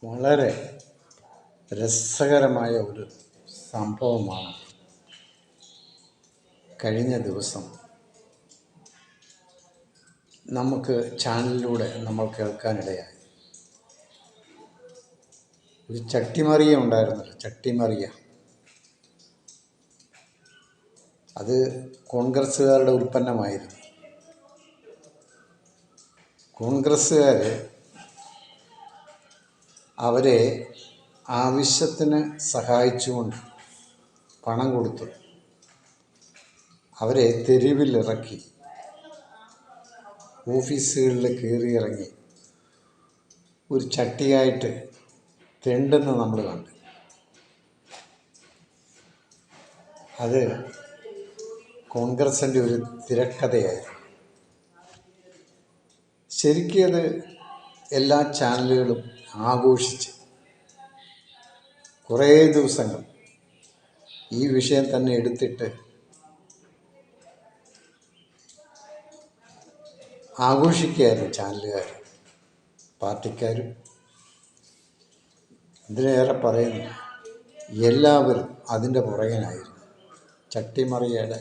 വളരെ രസകരമായ ഒരു സംഭവമാണ് കഴിഞ്ഞ ദിവസം നമുക്ക് ചാനലിലൂടെ നമ്മൾ കേൾക്കാനിടയായി. ഒരു ചട്ടിമറിയ ഉണ്ടായിരുന്നല്ലോ, ചട്ടിമറിയ. അത് കോൺഗ്രസ്സുകാരുടെ ഉൽപ്പന്നമായിരുന്നു. കോൺഗ്രസ്സുകാർ അവരെ ആവശ്യത്തിന് സഹായിച്ചുകൊണ്ട് പണം കൊടുത്തു അവരെ തെരുവിലിറക്കി, ഓഫീസുകളിൽ കയറിയിറങ്ങി ഒരു ചട്ടിയായിട്ട് തെണ്ടെന്ന് നമ്മൾ കണ്ടു. അത് കോൺഗ്രസിൻ്റെ ഒരു തിരക്കഥയായിരുന്നു. ശരിക്കും അത് എല്ലാ ചാനലുകളും ആഘോഷിച്ച് കുറേ ദിവസങ്ങൾ ഈ വിഷയം തന്നെ എടുത്തിട്ട് ആഘോഷിക്കുകയായിരുന്നു ചാനലുകാർ, പാർട്ടിക്കാരും. ഇതിലേറെ പറയുന്നു, എല്ലാവരും അതിൻ്റെ പുറകിനായിരുന്നു. ചട്ടിമറിയയുടെ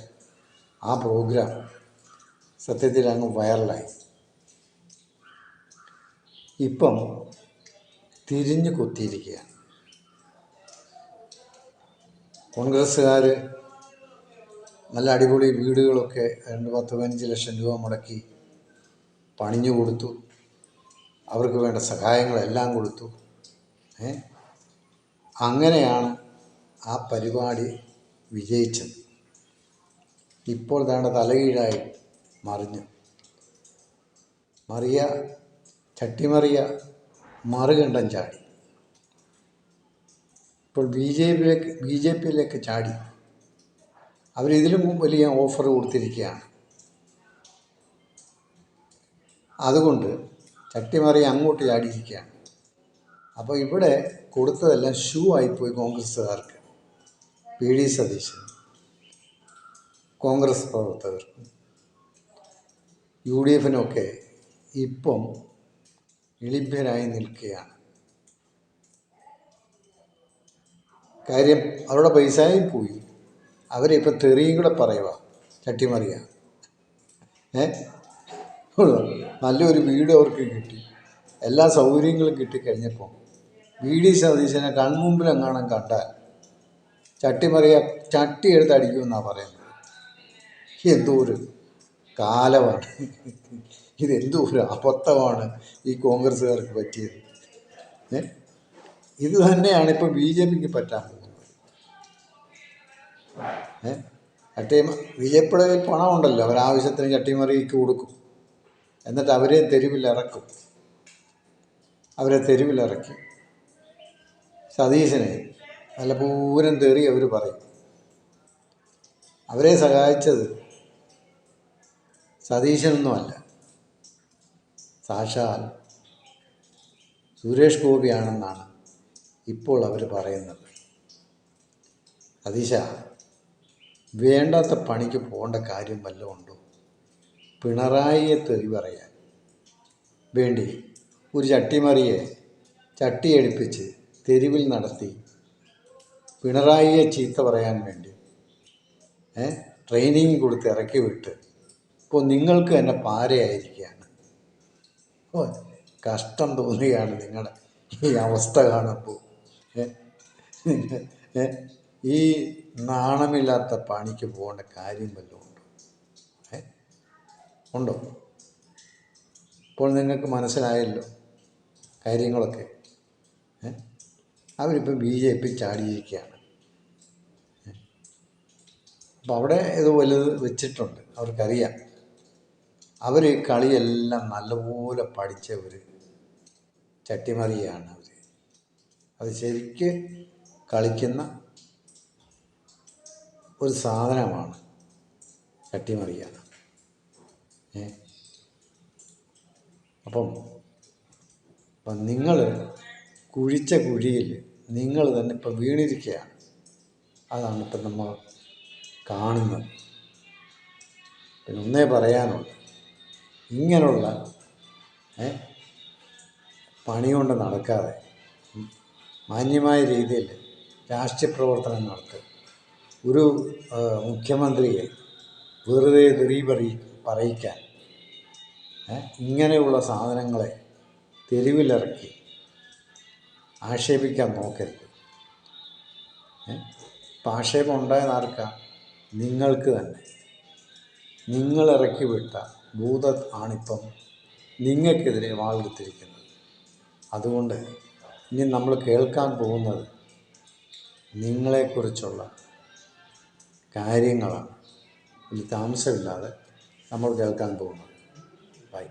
ആ പ്രോഗ്രാം സത്യത്തിൽ അങ്ങ് വൈറലായി. ഇപ്പം തിരിഞ്ഞു കൊത്തിയിരിക്കുകയാണ്. കോൺഗ്രസ്സുകാർ നല്ല അടിപൊളി വീടുകളൊക്കെ 10-15 ലക്ഷം രൂപ മുടക്കി പണിഞ്ഞു കൊടുത്തു. അവർക്ക് വേണ്ട സഹായങ്ങളെല്ലാം കൊടുത്തു. അങ്ങനെയാണ് ആ പരിപാടി വിജയിച്ചത്. ഇപ്പോൾ ദാണ്ട തലകീഴായി മറിഞ്ഞു. ചട്ടിമറിയ മറുകണ്ഠം ചാടി. ഇപ്പോൾ ബി ജെ പിയിലേക്ക് ചാടി. അവരിതിലും വലിയ ഓഫർ കൊടുത്തിരിക്കുകയാണ്. അതുകൊണ്ട് ചട്ടിമറിയ അങ്ങോട്ട് ചാടിയിരിക്കുകയാണ്. അപ്പോൾ ഇവിടെ കൊടുത്തതെല്ലാം ഷൂ ആയിപ്പോയി കോൺഗ്രസ്സുകാർക്ക്, പി.ഡി. സതീശൻ, കോൺഗ്രസ് പ്രവർത്തകർക്കും UDF-നൊക്കെ ഇപ്പം എളിഭ്യരായി നിൽക്കുകയാണ്. കാര്യം അവരുടെ പൈസയും പോയി. അവരിപ്പോൾ തെറിയും കൂടെ പറയുക. ചട്ടിമറിയ നല്ലൊരു വീട് അവർക്ക് കിട്ടി, എല്ലാ സൗകര്യങ്ങളും കിട്ടിക്കഴിഞ്ഞപ്പോൾ പി.ഡി. സതീശനെ കൺമുമ്പിലെങ്ങാനും കണ്ടാൽ ചട്ടിമറിയ ചട്ടി എടുത്ത് അടിക്കുമെന്നാണ് പറയുന്നത്. എന്തോ ഒരു കാലമാണ് ഇതെന്തോ ഒരു അബദ്ധമാണ് ഈ കോൺഗ്രസ്സുകാർക്ക് പറ്റിയത്. ഇത് തന്നെയാണ് ഇപ്പോൾ ബി ജെ പിക്ക് പറ്റാൻ പോകുന്നത്. ബി.ജെ.പിയുടെ പണമുണ്ടല്ലോ, അവരാവശ്യത്തിന് ചട്ടിമറിക്ക് കൊടുക്കും. എന്നിട്ട് അവരെ തെരുവിലിറക്കി സതീശനെ നല്ല പൂരം തെറി അവർ പറയും. അവരെ സഹായിച്ചത് സതീശനൊന്നുമല്ല, സാക്ഷാൽ സുരേഷ് ഗോപിയാണെന്നാണ് ഇപ്പോൾ അവർ പറയുന്നത്. സതീശ, വേണ്ടാത്ത പണിക്ക് പോകേണ്ട കാര്യം വല്ലതും ഉണ്ടോ? പിണറായിയെ തെറി പറയാൻ വേണ്ടി ഒരു ചട്ടിമറിയെ ചട്ടിയടിപ്പിച്ച് തെരുവിൽ നടത്തി പിണറായിയെ ചീത്ത പറയാൻ വേണ്ടി ട്രെയിനിങ് കൊടുത്ത് ഇറക്കി വിട്ട് ഇപ്പോൾ നിങ്ങൾക്ക് തന്നെ പാരയായിരിക്കുകയാണ്. കഷ്ടം തോന്നുകയാണ് നിങ്ങളുടെ ഈ അവസ്ഥ കാണുമ്പോൾ. ഈ നാണമില്ലാത്ത പണിക്ക് പോകേണ്ട കാര്യം വല്ലതും ഉണ്ടോ? ഇപ്പോൾ നിങ്ങൾക്ക് മനസ്സിലായല്ലോ കാര്യങ്ങളൊക്കെ. അവരിപ്പോൾ ബി ജെ പി ചാടിയിരിക്കുകയാണ്. അപ്പം അവിടെ ഇത് വലുത് വെച്ചിട്ടുണ്ട്. അവർക്കറിയാം അവർ ഈ കളിയെല്ലാം നല്ലപോലെ പഠിച്ചവർ ചട്ടിമറിയാണ്. അത് ശരിക്ക് കളിക്കുന്ന ഒരു സാധനമാണ് ചട്ടിമറിയ. അപ്പം നിങ്ങൾ കുഴിച്ച കുഴിയിൽ നിങ്ങൾ തന്നെ ഇപ്പം വീണിരിക്കുകയാണ്. അതാണ് ഇപ്പം നമ്മൾ കാണുന്നത്. പിന്നെ ഒന്നേ പറയാനുള്ളൂ, ഇങ്ങനെയുള്ള പണി കൊണ്ട് നടക്കാതെ മാന്യമായ രീതിയിൽ രാഷ്ട്രീയ പ്രവർത്തനം നടത്തുക. ഒരു മുഖ്യമന്ത്രിയെ വെറുതെ തെറി പറയിക്കാൻ ഇങ്ങനെയുള്ള സാധനങ്ങളെ തെരുവിലിറക്കി ആക്ഷേപിക്കാൻ നോക്കരുത്. ഇപ്പം ആക്ഷേപം ഉണ്ടായത് ആർക്കാ? നിങ്ങൾക്ക് തന്നെ. നിങ്ങളിറക്കി വിട്ട ഭൂതം ആണിപ്പം നിങ്ങൾക്കെതിരെ വാളെടുത്തിരിക്കുന്നത്. അതുകൊണ്ട് ഇനി നമ്മൾ കേൾക്കാൻ പോകുന്നത് നിങ്ങളെക്കുറിച്ചുള്ള കാര്യങ്ങളാണ്. ഇതിൽ താമസമില്ലാതെ നമ്മൾ കേൾക്കാൻ പോകുന്നത്. ബൈ.